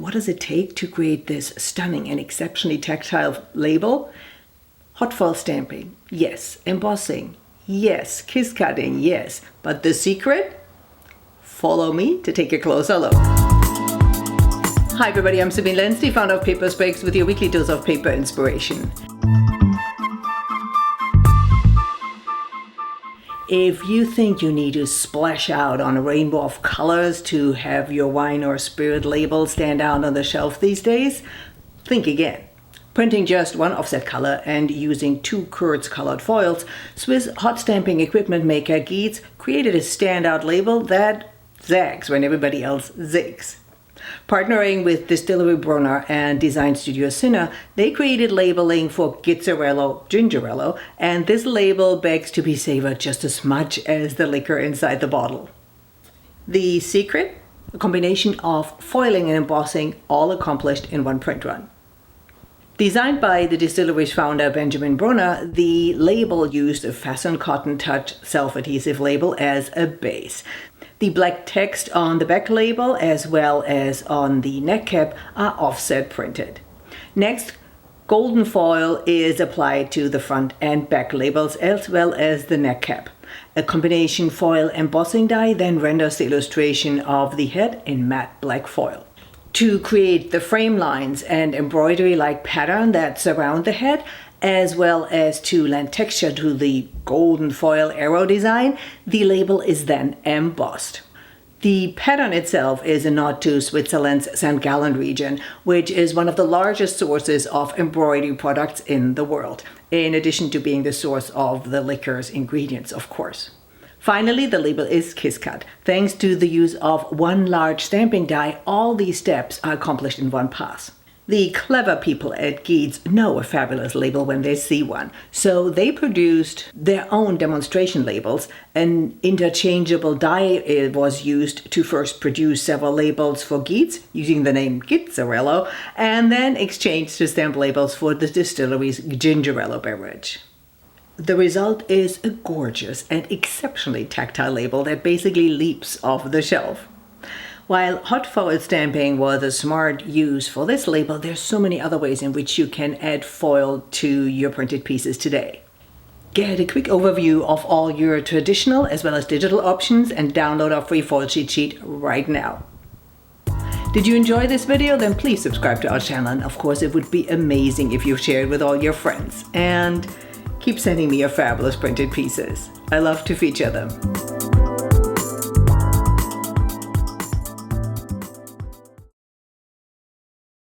what does it take to create this stunning and exceptionally tactile label? Hot foil stamping, yes. Embossing, yes. Kiss cutting, yes. But the secret? Follow me to take a closer look. Hi everybody, I'm Sabine Lenz, the founder of Paper Breaks, with your weekly dose of paper inspiration. If you think you need to splash out on a rainbow of colors to have your wine or spirit label stand out on the shelf these days, think again. Printing just one offset color and using 2 quartz-colored foils, Swiss hot stamping equipment maker Gietz created a standout label that zags when everybody else zigs. Partnering with distillery Brunner and design studio Sinner, they created labeling for Gietzerello, Gingerello, and this label begs to be savored just as much as the liquor inside the bottle. The secret? A combination of foiling and embossing, all accomplished in one print run. Designed by the distillery's founder Benjamin Brunner, the label used a Fasson Cotton Touch self-adhesive label as a base. The black text on the back label as well as on the neck cap are offset printed. Next, golden foil is applied to the front and back labels as well as the neck cap. A combination foil embossing die then renders the illustration of the head in matte black foil. To create the frame lines and embroidery-like pattern that surround the head, as well as to lend texture to the golden foil arrow design, the label is then embossed. The pattern itself is a nod to Switzerland's St. Gallen region, which is one of the largest sources of embroidery products in the world, in addition to being the source of the liqueur's ingredients, of course. Finally, the label is kiss cut. Thanks to the use of one large stamping die, all these steps are accomplished in one pass. The clever people at Gietz know a fabulous label when they see one, so they produced their own demonstration labels. An interchangeable die was used to first produce several labels for Gietz, using the name Gietzerello, and then exchanged to stamp labels for the distillery's Gingerello beverage. The result is a gorgeous and exceptionally tactile label that basically leaps off the shelf. While hot foil stamping was a smart use for this label, there's so many other ways in which you can add foil to your printed pieces today. Get a quick overview of all your traditional as well as digital options and download our free foil cheat sheet right now. Did you enjoy this video? Then please subscribe to our channel, and of course it would be amazing if you shared with all your friends. And keep sending me your fabulous printed pieces. I love to feature them.